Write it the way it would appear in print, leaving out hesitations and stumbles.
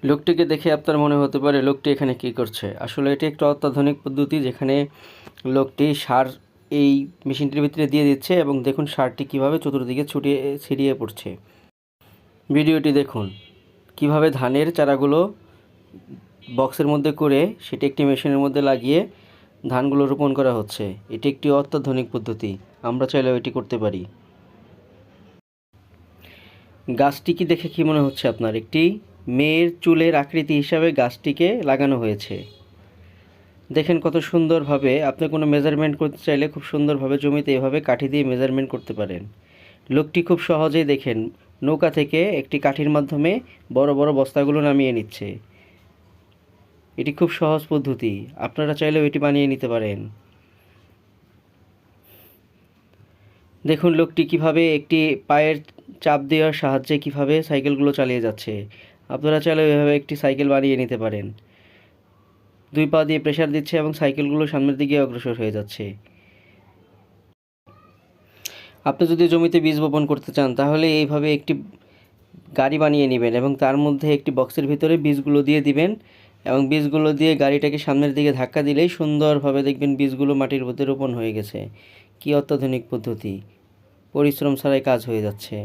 লোকটিকে দেখে আপনার মনে হতে পারে লোকটি এখানে কী করছে। আসলে এটি একটা অত্যাধুনিক পদ্ধতি, যেখানে লোকটি সার এই মেশিনটির ভিতরে দিয়ে দিচ্ছে এবং দেখুন সারটি কীভাবে চতুর্দিকে ছিটিয়ে পড়ছে। ভিডিওটি দেখুন কিভাবে ধানের চারাগুলো বক্সের মধ্যে করে সেটি একটি মেশিনের মধ্যে লাগিয়ে ধানগুলো রোপণ করা হচ্ছে। এটি একটি অত্যাধুনিক পদ্ধতি, আমরা চাইলেও এটি করতে পারি। গাছটি কি দেখে কি মনে হচ্ছে আপনার? একটি মেয়ের চুলের আকৃতি হিসাবে গাছটিকে লাগানো হয়েছে। দেখেন কত সুন্দরভাবে, আপনি কোনো মেজারমেন্ট করতে চাইলে খুব সুন্দরভাবে জমিতে এভাবে কাঠি দিয়ে মেজারমেন্ট করতে পারেন। লোকটি খুব সহজেই দেখেন নৌকা থেকে একটি কাঠির মাধ্যমে বড় বড় বস্তাগুলো নামিয়ে নিচ্ছে। এটি খুব সহজ পদ্ধতি, আপনারা চাইলেও এটি বানিয়ে নিতে পারেন। দেখুন লোকটি কিভাবে একটি পায়ের চাপ দেওয়ার সাহায্যে কিভাবে সাইকেলগুলো চালিয়ে যাচ্ছে। আপনারা চাইলেও এভাবে একটি সাইকেল বানিয়ে নিতে পারেন। দুই পা দিয়ে প্রেসার দিচ্ছে এবং সাইকেলগুলো সামনের দিকে অগ্রসর হয়ে যাচ্ছে। আপনি যদি জমিতে বীজ বপন করতে চান তাহলে এইভাবে একটি গাড়ি বানিয়ে নেবেন এবং তার মধ্যে একটি বক্সের ভিতরে বীজগুলো দিয়ে দিবেন এবং বীজগুলো দিয়ে গাড়িটাকে সামনের দিকে ধাক্কা দিলেই সুন্দরভাবে দেখবেন বীজগুলো মাটির মধ্যে রোপণ হয়ে গেছে। কী অত্যাধুনিক পদ্ধতি, পরিশ্রম ছাড়াই কাজ হয়ে যাচ্ছে।